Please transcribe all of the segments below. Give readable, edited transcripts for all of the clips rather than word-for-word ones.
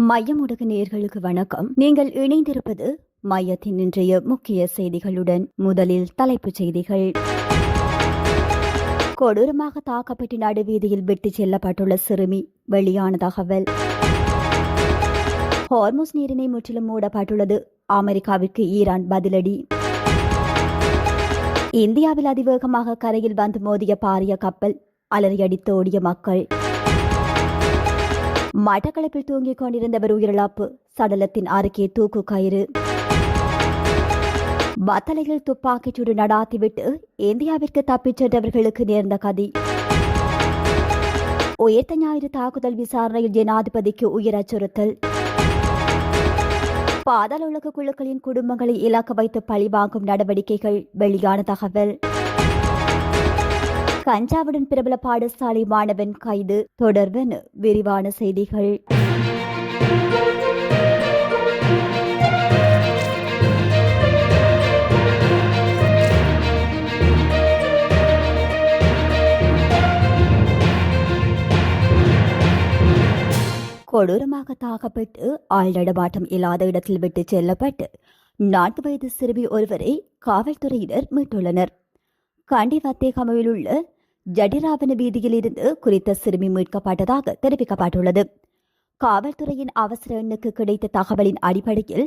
மையமுடக நேயர்களுக்கு வணக்கம். நீங்கள் இணைந்திருப்பது மையத்தின் இன்றைய முக்கிய செய்திகளுடன். முதலில் தலைப்புச் செய்திகள். கொடூரமாக தாக்கப்பட்டு நடுவீதியில் விட்டுச் செல்லப்பட்டுள்ள சிறுமி வெளியான தகவல். ஹார்முஸ் நீரிணை முற்றிலும் மூடப்பட்டுள்ளது. அமெரிக்காவிற்கு ஈரான் பதிலடி. இந்தியாவில் அதிவேகமாக கரையில் வந்து மோதிய பாரிய கப்பல், அலறியடித்து ஓடிய மக்கள். மட்டக்களப்பில் தூங்கிக் கொண்டிருந்தவர் உயிரிழப்பு, சடலத்தின் அருகே தூக்கு கயிறு. வத்தலையில் துப்பாக்கிச்சூடு நடாத்திவிட்டு இந்தியாவிற்கு தப்பிச் சென்றவர்களுக்கு நேர்ந்த கதி. உயிர்த்த ஞாயிறு தாக்குதல் விசாரணையில் ஜனாதிபதிக்கு உயிர் அச்சுறுத்தல். பாதாள உலக குழுக்களின் குடும்பங்களை இலக்கு வைத்து பழிவாங்கும் நடவடிக்கைகள் வெளியான தகவல். கஞ்சாவுடன் பிரபல பாடசாலை மாணவன் கைது தொடர்பென விரிவான செய்திகள். கொடூரமாக தாக்கப்பட்டு ஆள் நடமாட்டம் இல்லாத இடத்தில் விட்டு செல்லப்பட்டு 4 வயது சிறுமி ஒருவரை காவல்துறையினர் மீட்டுள்ளனர். கண்டி வத்தேகமையில் உள்ள ஜடிராவன வீதியில் இருந்து குறித்த சிறுமி மீட்கப்பட்டதாக தெரிவிக்கப்பட்டுள்ளது. காவல்துறையின் அவசர எண்ணுக்கு கிடைத்த தகவலின் அடிப்படையில்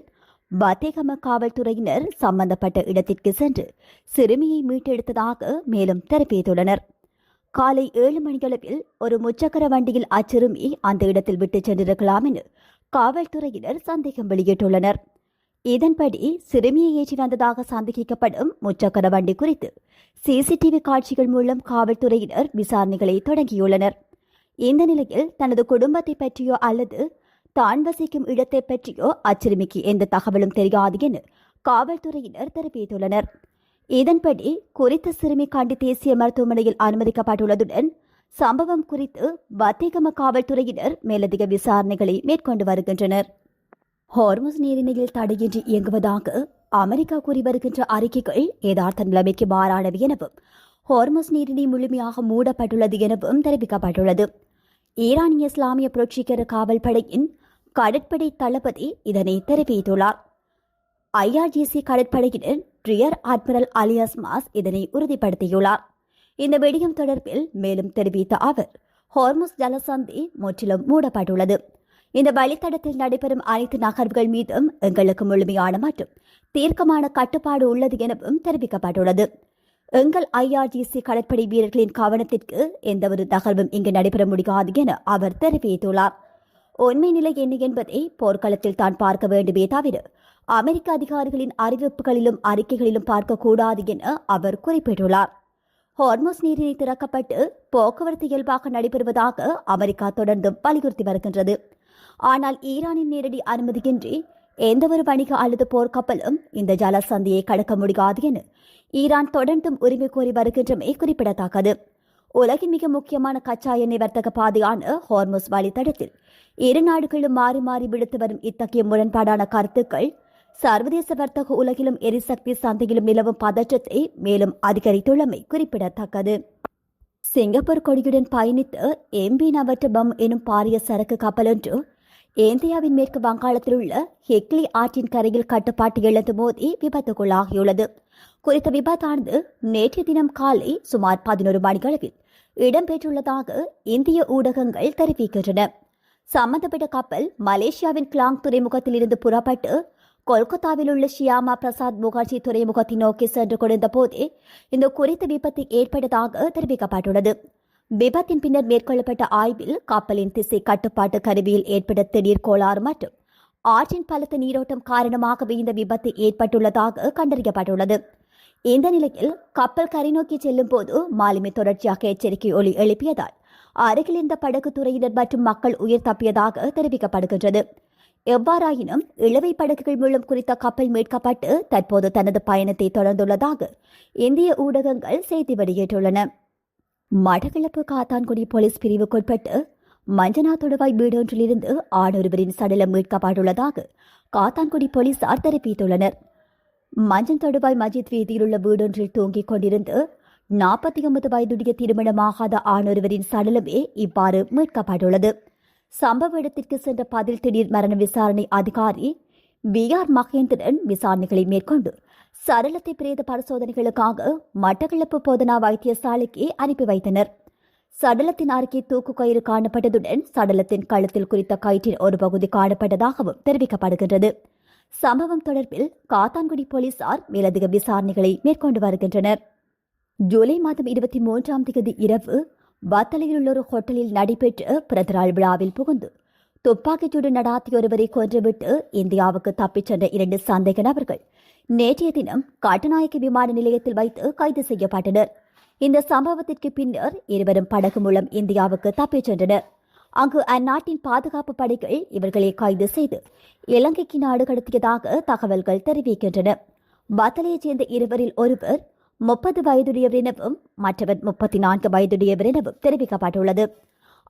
வத்தேகம காவல்துறையினர் சம்பந்தப்பட்ட இடத்திற்கு சென்று சிறுமியை மீட்டெடுத்ததாக மேலும் தெரிவித்துள்ளனர். காலை 7 மணியளவில் ஒரு முச்சக்கர வண்டியில் அச்சிறுமி அந்த இடத்தில் விட்டுச் சென்றிருக்கலாம் என காவல்துறையினர் சந்தேகம் வெளியிட்டுள்ளனர். இதன்படி சிறுமியை ஏற்றி வந்ததாக சந்தேகிக்கப்படும் முச்சக்கர வண்டி குறித்து சிசிடிவி காட்சிகள் மூலம் காவல்துறையினர் விசாரணைகளை தொடங்கியுள்ளனர். இந்த நிலையில் தனது குடும்பத்தை பற்றியோ அல்லது தான் வசிக்கும் இடத்தை பற்றியோ அச்சிறுமிக்கு எந்த தகவலும் தெரியாது என காவல்துறையினர் தெரிவித்துள்ளனர். இதன்படி குறித்த சிறுமி கண்டி தேசிய மருத்துவமனையில் அனுமதிக்கப்பட்டுள்ளதுடன் சம்பவம் குறித்து வத்தேகம காவல்துறையினர் மேலதிக விசாரணைகளை மேற்கொண்டு வருகின்றனர். ஹார்முஸ் நீரிணையில் தடையின்றி இயங்குவதாக அமெரிக்கா கூறி வருகின்ற அறிக்கைகள் யதார்த்த நிலைமைக்கு மாறானவை எனவும் ஹார்முஸ் நீரிணை முழுமையாக மூடப்பட்டுள்ளது எனவும் தெரிவிக்கப்பட்டுள்ளது. ஈரானிய இஸ்லாமிய புரட்சிகர காவல் படையின் கடற்படை தளபதி இதனை தெரிவித்துள்ளார். IRGC கடற்படையினர் ரியர் அட்மிரல் அலியாஸ் மாஸ் இதனை உறுதிப்படுத்தியுள்ளார். இந்த விடயம் தொடர்பில் மேலும் தெரிவித்த அவர், ஹார்முஸ் ஜலசந்தி முற்றிலும் மூடப்பட்டுள்ளது. இந்த வழித்தடத்தில் நடைபெறும் அனைத்து நகர்வுகள் மீதும் எங்களுக்கு முழுமையான மற்றும் தீர்க்கமான கட்டுப்பாடு உள்ளது எனவும் தெரிவிக்கப்பட்டுள்ளது. எங்கள் IRGC கடற்படை வீரர்களின் கவனத்திற்கு எந்தவொரு நகர்வும் இங்கு நடைபெற முடியாது என அவர் தெரிவித்துள்ளார். உண்மை நிலை என்ன என்பதை போர்க்களத்தில் தான் பார்க்க வேண்டுமே தவிர அமெரிக்க அதிகாரிகளின் அறிவிப்புகளிலும் அறிக்கைகளிலும் பார்க்கக்கூடாது என அவர் குறிப்பிட்டுள்ளார். ஹார்முஸ் நீரிணை திறக்கப்பட்டு போக்குவரத்து இயல்பாக நடைபெறுவதாக அமெரிக்கா தொடர்ந்து வலியுறுத்தி வருகின்றது. ஆனால் ஈரானின் நேரடி அனுமதியின்றி எந்தவொரு வணிக அல்லது போர்க்கப்பலும் இந்த ஜலசந்தியை கடக்க முடியாது என ஈரான் தொடர்ந்தும் உரிமை கோரி வருகின்றமை குறிப்பிடத்தக்கது. உலகின் மிக முக்கியமான கச்சா எண்ணெய் வர்த்தக பாதையான ஹார்முஸ் வழித்தடத்தில் இரு நாடுகளும் மாறி மாறி விடுத்து வரும் இத்தகைய முரண்பாடான கருத்துக்கள் சர்வதேச வர்த்தக உலகிலும் எரிசக்தி சந்தையிலும் நிலவும் பதற்றத்தை மேலும் அதிகரித்துள்ளமை குறிப்பிடத்தக்கது. சிங்கப்பூர் கொடியுடன் பயணித்து MV நவட்டபம் எனும் பாரிய சரக்கு கப்பல் ஒன்று இந்தியாவின் மேற்கு வங்காளத்தில் உள்ள ஹெக்லி ஆற்றின் கரையில் கட்டுப்பாட்டு இழந்து மோதி விபத்துக்குள்ளாகியுள்ளது. குறித்த விபத்தானது நேற்றைய தினம் காலை சுமார் 11 மணியளவில் இடம்பெற்றுள்ளதாக இந்திய ஊடகங்கள் தெரிவிக்கின்றன. சம்பந்தப்பட்ட கப்பல் மலேசியாவின் கிளாங் துறைமுகத்தில் இருந்து புறப்பட்டு கொல்கத்தாவில் உள்ள ஷியாமா பிரசாத் முகர்ஜி துறைமுகத்தை நோக்கி சென்று கொண்டிருந்த போதே இந்த குறித்த விபத்து ஏற்பட்டதாக தெரிவிக்கப்பட்டுள்ளது. விபத்தின் பின்னர் மேற்கொள்ளப்பட்ட ஆய்வில் கப்பலின் திசை கட்டுப்பாட்டு கருவியில் ஏற்பட்ட திடீர் கோளாறு மற்றும் ஆற்றின் பலத்த நீரோட்டம் காரணமாகவே இந்த விபத்து ஏற்பட்டுள்ளதாக கண்டறியப்பட்டுள்ளது. இந்த நிலையில் கப்பல் கரை நோக்கி செல்லும் போது மாலுமி தொடர்ச்சியாக எச்சரிக்கை ஒலி எழுப்பியதால் அருகில் இருந்த படகு துறையினர் மற்றும் மக்கள் உயிர் தப்பியதாக தெரிவிக்கப்படுகின்றது. எவ்வாறாயினும் இழுவை படகுகள் மூலம் குறித்த கப்பல் மீட்கப்பட்டு தற்போது தனது பயணத்தை தொடர்ந்துள்ளதாக இந்திய ஊடகங்கள் செய்தி வெளியிட்டுள்ளன. மட்டக்களப்பு காத்தான்குடி போலீஸ் பிரிவுக்குட்பட்டு மஞ்சனா தொடுவாய் வீடொன்றிலிருந்து ஆணொருவரின் சடலம் மீட்கப்பட்டுள்ளதாக காத்தான்குடி போலீசார் தெரிவித்துள்ளனர். மஞ்சன் தொடுவாய் மஜித் வீதியில் உள்ள வீடொன்றில் தூங்கிக் கொண்டிருந்து 49 வயதுடைய திருமணமாகாத ஆணொருவரின் சடலமே இவ்வாறு மீட்கப்பட்டுள்ளது. சம்பவ இடத்திற்கு சென்ற பதில் திடீர் மரண விசாரணை அதிகாரி VR மகேந்திரன் விசாரணைகளை மேற்கொண்டு சடலத்தை பிரேத பரிசோதனைகளுக்காக மட்டக்களப்பு போதனா வைத்தியசாலைக்கு அனுப்பி வைத்தனர். சடலத்தின் அருகே தூக்கு கயிறு காணப்பட்டதுடன் சடலத்தின் கழுத்தில் குறித்த கயிற்றின் ஒரு பகுதி காணப்பட்டதாகவும் தெரிவிக்கப்படுகின்றது. சம்பவம் தொடர்பில் காத்தான்குடி போலீசார் மேலதிக விசாரணைகளை மேற்கொண்டு வருகின்றனர். ஜூலை மாதம் 23ஆம் தேதி இரவு வத்தளையில் உள்ள ஒரு ஹோட்டலில் நடைபெற்ற பிறந்தநாள் விழாவில் புகுந்து துப்பாக்கிச்சூடு நடாத்திய ஒருவரை கொன்றுவிட்டு இந்தியாவுக்கு தப்பிச் சென்ற 2 சந்தேக நபர்கள் நேற்றைய தினம் கட்டுநாயக்க விமான நிலையத்தில் வைத்து கைது செய்யப்பட்டனர். இந்த சம்பவத்திற்கு பின்னர் இருவரும் படகு மூலம் இந்தியாவுக்கு தப்பிச் சென்றனர். அங்கு அந்நாட்டின் பாதுகாப்பு படைகள் இவர்களை கைது செய்து இலங்கைக்கு நாடு கடத்தியதாக தகவல்கள் தெரிவிக்கின்றன. வத்தலையைச் சேர்ந்த இருவரில் ஒருவர் 30 வயதுடையவர் எனவும் மற்றவர் 34 வயதுடையவர் எனவும் தெரிவிக்கப்பட்டுள்ளது.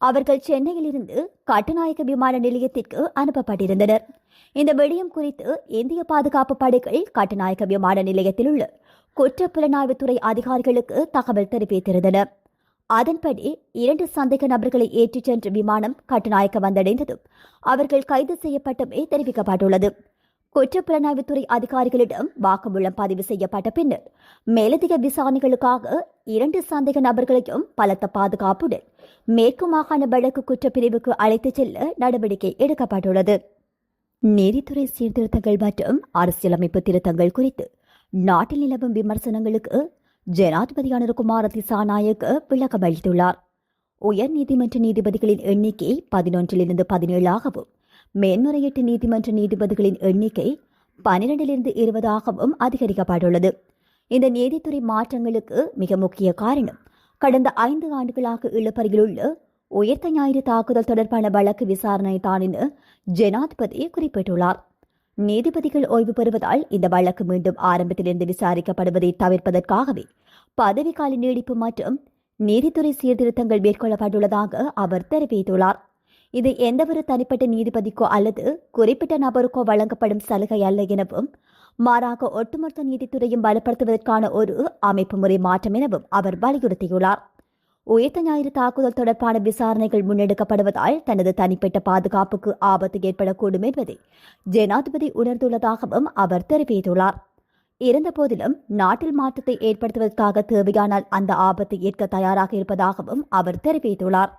அவர்கள் சென்னையில் இருந்து கட்டுநாயக்க விமான நிலையத்திற்கு அனுப்பப்பட்டிருந்தனர். இந்த விடயம் குறித்து இந்திய பாதுகாப்பு படைகள் கட்டுநாயக்க விமான நிலையத்தில் உள்ள குற்றப்புலனாய்வுத்துறை அதிகாரிகளுக்கு தகவல் தெரிவித்திருந்தனர். அதன்படி 2 சந்தேக நபர்களை ஏற்றிச் சென்ற விமானம் கட்டுநாயக்க வந்தடைந்ததும் அவர்கள் கைது செய்யப்பட்டமே தெரிவிக்கப்பட்டுள்ளது. குற்றப்புலனாய்வுத்துறை அதிகாரிகளிடம் வாக்குமூலம் பதிவு செய்யப்பட்ட பின்னர் மேலதிக விசாரணைகளுக்காக 2 சந்தேக நபர்களையும் பலத்த பாதுகாப்புடன் மேற்கு மாகாண வழக்கு குற்றப்பிரிவுக்கு அழைத்துச் செல்ல நடவடிக்கை எடுக்கப்பட்டுள்ளது. நீதித்துறை சீர்திருத்தங்கள் மற்றும் அரசியலமைப்பு திருத்தங்கள் குறித்து நாட்டில் நிலவும் விமர்சனங்களுக்கு ஜனாதிபதி அனுரகுமார திசாநாயக்க விளக்கம் அளித்துள்ளார். உயர் நீதிமன்ற நீதிபதிகளின் எண்ணிக்கை 11 17ஆகவும் மேன்முறையீட்டு நீதிமன்ற நீதிபதிகளின் எண்ணிக்கை 12 20ஆகவும் அதிகரிக்கப்பட்டுள்ளது. இந்த நீதித்துறை மாற்றங்களுக்கு மிக முக்கிய காரணம் கடந்த 5 ஆண்டுகளாக இழுபறியில் உள்ள உயிர்த்த ஞாயிறு தாக்குதல் தொடர்பான வழக்கு விசாரணை தான் என ஜனாதிபதி குறிப்பிட்டுள்ளார். நீதிபதிகள் ஓய்வு பெறுவதால் இந்த வழக்கு மீண்டும் ஆரம்பத்திலிருந்து விசாரிக்கப்படுவதை தவிர்ப்பதற்காகவே பதவிக்கால நீடிப்பு மற்றும் நீதித்துறை சீர்திருத்தங்கள் மேற்கொள்ளப்பட்டுள்ளதாக அவர் தெரிவித்துள்ளார். இது எந்தவொரு தனிப்பட்ட நீதிபதிக்கோ அல்லது குறிப்பிட்ட நபருக்கோ வழங்கப்படும் சலுகை அல்ல எனவும் மாறாக ஒட்டுமொத்த நீதித்துறையும் பலப்படுத்துவதற்கான ஒரு அமைப்பு முறை மாற்றம் எனவும் அவர் வலியுறுத்தியுள்ளார். உயிர்த்த ஞாயிறு தாக்குதல் தொடர்பான விசாரணைகள் முன்னெடுக்கப்படுவதால் தனது தனிப்பட்ட பாதுகாப்புக்கு ஆபத்து ஏற்படக்கூடும் என்பதை ஜனாதிபதி உணர்ந்துள்ளதாகவும் அவர் தெரிவித்துள்ளார். இருந்தபோதிலும் நாட்டில் மாற்றத்தை ஏற்படுத்துவதற்காக தேவையானால் அந்த ஆபத்தை ஏற்க தயாராக இருப்பதாகவும் அவர் தெரிவித்துள்ளார்.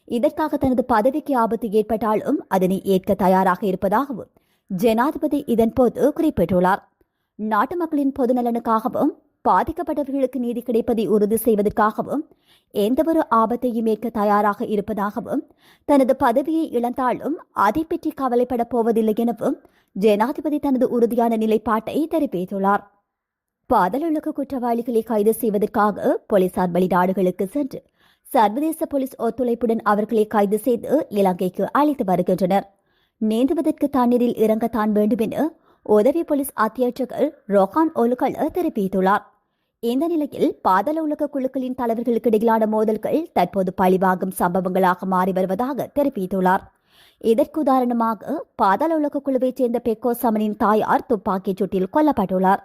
இதற்காக தனது பதவிக்கு ஆபத்து ஏற்பட்டாலும் அதனை ஏற்க தயாராக இருப்பதாகவும் ஜனாதிபதி இதன்போது குறிப்பிட்டுள்ளார். நாட்டு மக்களின் பொதுநலனுக்காகவும் பாதிக்கப்பட்டவர்களுக்கு நீதி கிடைப்பதை உறுதி செய்வதற்காகவும் எந்தவொரு ஆபத்தையும் ஏற்க தயாராக இருப்பதாகவும் தனது பதவியை இழந்தாலும் அதை பற்றி கவலைப்பட போவதில்லை எனவும் ஜனாதிபதி தனது உறுதியான நிலைப்பாட்டை தெரிவித்துள்ளார். பாதாள குற்றவாளிகளை கைது செய்வதற்காக போலீசார் வெளிநாடுகளுக்கு சென்று சர்வதேச போலீஸ் ஒத்துழைப்புடன் அவர்களை கைது செய்து இலங்கைக்கு அழைத்து வருகின்றனர். நீந்துவதற்கு தண்ணீரில் இறங்கத்தான் வேண்டும் என உதவி போலீஸ் அத்தியட்சகர் ரோஹான் ஒலுகல தெரிவித்துள்ளார். இந்த நிலையில் பாதாள உலக குழுக்களின் தலைவர்களுக்கு இடையிலான மோதல்கள் தற்போது பழிவாங்கும் சம்பவங்களாக மாறி வருவதாக தெரிவித்துள்ளார். இதற்கு உதாரணமாக பாதாள உலக குழுவைச் சேர்ந்த பெக்கோ சமனின் தாயார் துப்பாக்கிச் சூட்டில் கொல்லப்பட்டுள்ளார்.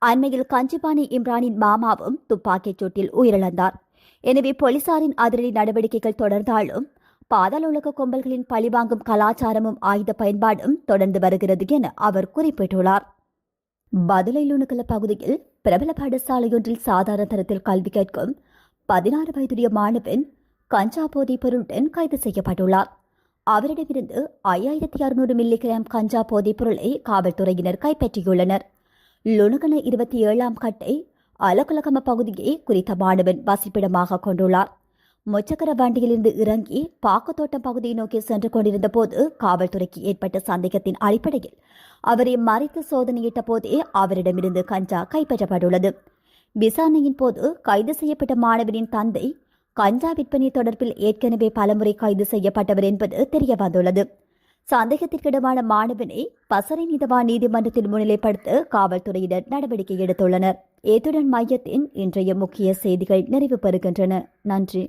அண்மையில் கஞ்சிபானி இம்ரானின் மாமாவும் துப்பாக்கிச் சூட்டில் உயிரிழந்தார். எனவே போலீசாரின் அதிரடி நடவடிக்கைகள் தொடர்ந்தாலும் பாதாள உலக கும்பல்களின் பழிவாங்கும் கலாச்சாரமும் ஆயுத பயன்பாடும் தொடர்ந்து வருகிறது என அவர் குறிப்பிட்டுள்ளார். பதுளைலுணுக்கல பகுதியில் பிரபல பாடசாலையொன்றில் சாதாரண தரத்தில் கல்வி கேட்கும் 16 வயதுடைய மாணவன் கஞ்சா போதைப் பொருளுடன் கைது செய்யப்பட்டுள்ளார். அவரிடமிருந்து 5600 மில்லிகிராம் கஞ்சா போதைப் பொருளை காவல்துறையினர் கைப்பற்றியுள்ளனர். லுணுகன 27ஆம் கட்டை அலகுலகம பகுதியை குறித்த மாணவன் வசிப்பிடமாக கொண்டுள்ளார். முச்சக்கர வண்டியிலிருந்து இறங்கி பாக்குத்தோட்டம் பகுதியை நோக்கி சென்று கொண்டிருந்த போது காவல்துறைக்கு ஏற்பட்ட சந்தேகத்தின் அடிப்படையில் அவரை மறைத்து சோதனையிட்ட போதே அவரிடமிருந்து கஞ்சா கைப்பற்றப்பட்டுள்ளது. விசாரணையின் போது கைது செய்யப்பட்ட மாணவனின் தந்தை கஞ்சா விற்பனை தொடர்பில் ஏற்கனவே பலமுறை கைது செய்யப்பட்டவர் என்பது தெரியவந்துள்ளது. சந்தேகத்திற்கிடமான மாணவனை பசறை நீதவான் நீதிமன்றத்தில் முன்னிலைப்படுத்த காவல்துறையினர் நடவடிக்கை எடுத்துள்ளனர். இத்துடன் மையத்தின் இன்றைய முக்கிய செய்திகள் நிறைவு பெறுகின்றன. நன்றி.